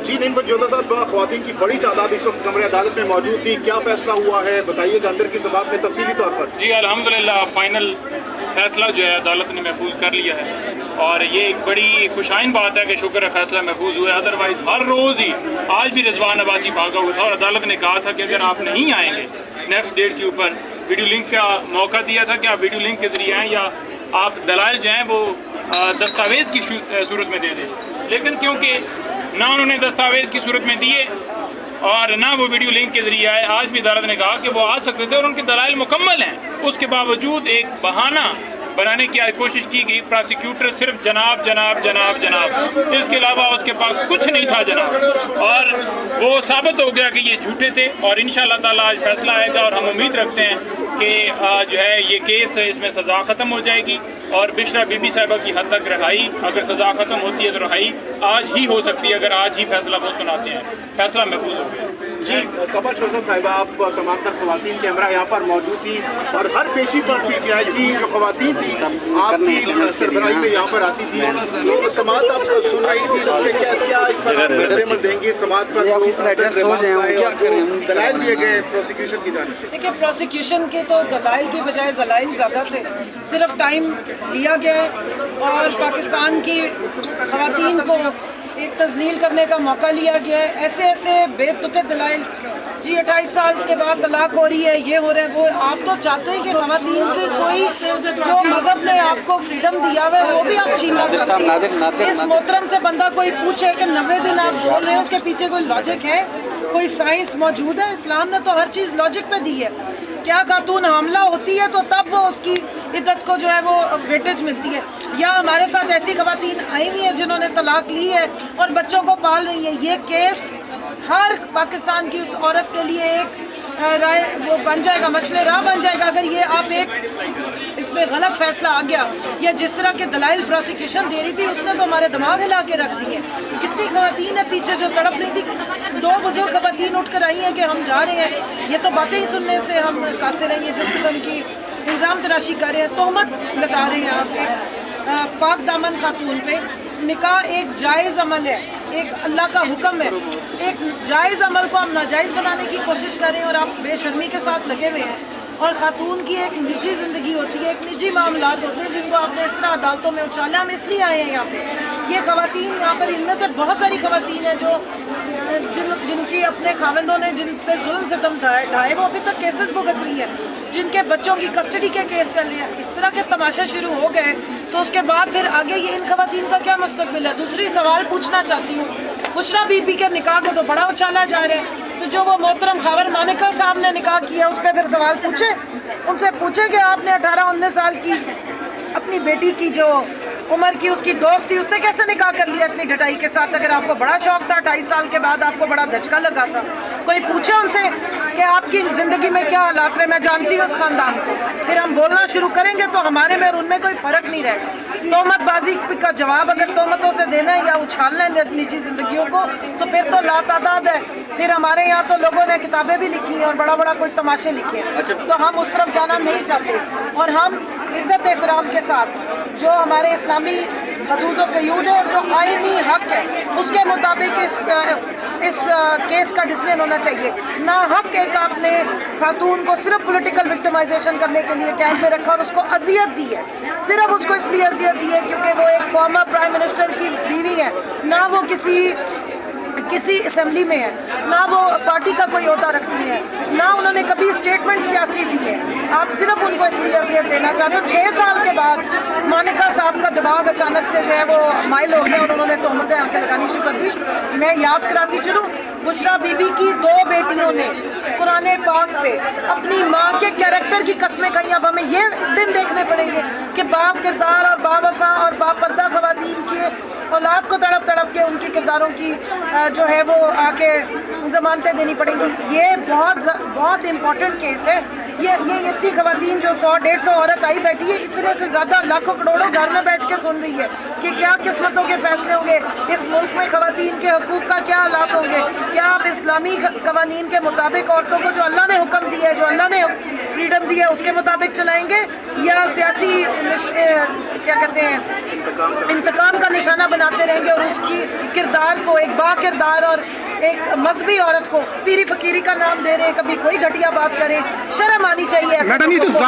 जी नहीं, जोधा साहब, ख्वातीन की बड़ी तादाद इस वक्त कमरे अदालत में मौजूद थी, क्या फैसला हुआ है बताइएगा अंदर की समाअत में तफसीली तौर पर। जी अल्हम्दुलिल्लाह, फाइनल फैसला जो है अदालत ने महफूज कर लिया है और ये एक बड़ी खुशाइन बात है कि शुक्र है फैसला महफूज हुआ है। अदरवाइज़ हर रोज़ ही आज भी रिजवान अब्बासी भागा हुआ था और अदालत ने कहा था कि अगर आप नहीं आएंगे नेक्स्ट डेट के ऊपर, वीडियो लिंक का मौका दिया था कि आप वीडियो लिंक के ज़रिए आएँ या आप दलाइल जो हैं वो दस्तावेज़ की सूरत में दे दें, लेकिन क्योंकि ना उन्होंने दस्तावेज़ की सूरत में दिए और ना वो वीडियो लिंक के ज़रिए आए, आज भी अदालत ने कहा कि वो आ सकते थे और उनके दलाइल मुकम्मल हैं, उसके बावजूद एक बहाना बनाने की कोशिश की गई। प्रोसिक्यूटर सिर्फ जनाब जनाब जनाब जनाब, इसके अलावा उसके पास कुछ नहीं था जनाब, और वो साबित हो गया कि ये झूठे थे। और इंशाअल्लाह ताला आज फैसला आएगा और हम उम्मीद रखते हैं कि जो है ये केस इसमें सज़ा ख़त्म हो जाएगी और बिशरा बीबी साहिबा की हद तक रहाई, अगर सज़ा ख़त्म होती है तो रहाई आज ही हो सकती है, अगर आज ही फैसला वो सुनाते हैं। फैसला महफूज हो गया। जी कमर शोजत साहिबा, आप तमाम तर ख़वातीन के हमरा यहाँ पर मौजूद थी और हर पेशी पर PTI की जो ख़वातीन थी आपकी सरबराही में यहाँ पर आती थी, तो समाअत आप सुन रही थी, उसमें क्या इस पर रद्द-ए-अमल देंगे समाअत पर? दलाइल दिए गए प्रोसिक्यूशन की जानिब से। देखिए, प्रोसिक्यूशन के तो दलाइल की बजाय ज़लाइल ज़्यादा थे, सिर्फ टाइम लिया गया और पाकिस्तान की ख़वातीन को एक तज़लील करने का मौका लिया गया है। ऐसे ऐसे बेतुके दलाइल, जी 28 साल के बाद तलाक हो रही है, ये हो रहा है, वो आप तो चाहते हैं कि ख़वातीन की कोई जो मज़हब ने आपको फ्रीडम दिया हुआ है वो भी आप छीनना चाहते हैं। इस मोहतरम से बंदा कोई पूछे कि 90 दिन आप बोल रहे हो, उसके पीछे कोई लॉजिक है, कोई साइंस मौजूद है? इस्लाम ने तो हर चीज़ लॉजिक पे दी है। क्या खातून हामला होती है तो तब वो उसकी इद्दत को जो है वो वेटेज मिलती है, या हमारे साथ ऐसी ख़वातीन आई हुई हैं जिन्होंने तलाक ली है और बच्चों को पाल रही है। ये केस हर पाकिस्तान की उस औरत के लिए एक राय वो बन जाएगा, मसले राह बन जाएगा, अगर ये आप एक इसमें गलत फैसला आ गया या जिस तरह के दलाइल प्रोसिक्यूशन दे रही थी उसने तो हमारे दिमाग हिला के रख दिए। कितनी ख़वातीन है पीछे जो तड़प रही थी, 2 बुजुर्ग ख़वातीन उठ कर आई हैं कि हम जा रहे हैं, ये तो बातें ही सुनने से हम कासे रही हैं, जिस किस्म की इल्ज़ाम तराशी कर रहे हैं, तोहमत लगा रहे हैं आप एक पाक दामन खातून पे। निकाह एक जायज़ अमल है, एक अल्लाह का हुक्म है, एक जायज़ अमल को हम नाजायज़ बनाने की कोशिश कर रहे हैं और आप बेशर्मी के साथ लगे हुए हैं। और ख़ातून की एक निजी ज़िंदगी होती है, एक निजी मामलात होते हैं जिनको आपने इस तरह अदालतों में उछाला। हम इसलिए आए हैं यहाँ पे। ये ख़वातीन यहाँ पर, इनमें से बहुत सारी ख़वातीन हैं जो जिनकी अपने खाविंदों ने जिन पे जुल्म सितम ढाए वो अभी तक केसेस भुगत रही हैं, जिनके बच्चों की कस्टडी के केस चल रहे हैं। इस तरह के तमाशे शुरू हो गए तो उसके बाद फिर आगे ये इन ख़वातीन का क्या मुस्तकबिल है? दूसरी सवाल पूछना चाहती हूँ, बुशरा बीबी के निकाह को तो बड़ा उछाला जा रहा है, तो जो वो मोहतरम खावर मानिका साहब ने निकाह किया उस पर फिर सवाल पूछे, उनसे पूछे कि आपने 18-19 साल की अपनी बेटी की जो उम्र की उसकी दोस्त थी उससे कैसे निकाह कर लिया इतनी ढटाई के साथ? अगर आपको बड़ा शौक था, 28 साल के बाद आपको बड़ा धचका लगा था, कोई पूछे उनसे कि आपकी ज़िंदगी में क्या हालात रहे? मैं जानती हूँ उस ख़ानदान को। फिर हम बोलना शुरू करेंगे तो हमारे में और उनमें कोई फ़र्क नहीं रहेगा। तोहमतबाजी का जवाब अगर तोहमतों से देना है या उछालना है निजी ज़िंदगियों को तो फिर तो लातादाद है। फिर हमारे यहाँ तो लोगों ने किताबें भी लिखी हैं और बड़ा बड़ा कोई तमाशे लिखे हैं। तो हम उस तरफ जाना नहीं चाहते और हम इज़्ज़त एहतराम के साथ जो हमारे इस्लामी हदूद व क़यूद है और जो आईनी हक़ है उसके मुताबिक इस केस का डिसीजन होना चाहिए। ना हक़ एक आपने खातून को सिर्फ पॉलिटिकल विक्टिमाइजेशन करने के लिए कैद में रखा और उसको अजियत दी है, सिर्फ उसको इसलिए अजियत दी है क्योंकि वो एक फॉर्मर प्राइम मिनिस्टर की बीवी है, ना वो किसी असेंबली में है, ना वो पार्टी का कोई ओहदा रखती है, ना उन्होंने कभी स्टेटमेंट सियासी दी है। आप सिर्फ उनको इसलिए अज़ियत देना चाहते हो। 6 साल के बाद मानिका साहब का दिमाग अचानक से जो है वो माइल हो गया और उन्होंने तोहमतें आके लगानी शुरू कर दी। मैं याद कराती चलूँ, बुशरा बीबी की 2 बेटियों ने कुरान पाक पे अपनी माँ के कैरेक्टर की कस्में खाई। अब हमें ये दिन देखने पड़ेंगे कि बाप किरदार और बावफा और बापर्दा ख़वातीन की औलाद को तड़प तड़प के उनकी किरदारों की जो है वो आके ज़मानतें देनी पड़ेंगी। ये बहुत इम्पोर्टेंट केस है। ये इतनी खवातीन जो 100-150 औरत आई बैठी है, इतने से ज़्यादा लाखों करोड़ों घर में बैठ के सुन रही है कि क्या किस्मतों के फैसले होंगे, इस मुल्क में खवातीन के हकूक़ का क्या हालात होंगे, क्या आप इस्लामी कवानीन के मुताबिक औरतों को जो अल्लाह ने हुक्म दिया है, जो अल्लाह ने फ्रीडम दी है, उसके मुताबिक चलाएंगे या सियासी क्या कहते हैं इंतकाम का निशाना बनाते रहेंगे और उसकी किरदार को एक बा किरदार और एक मजहबी औरत को पीरी फकीरी का नाम दे रहे हैं, कभी कोई घटिया बात करें, शर्म आनी चाहिए ऐसे मैडम ये लोगों जो को।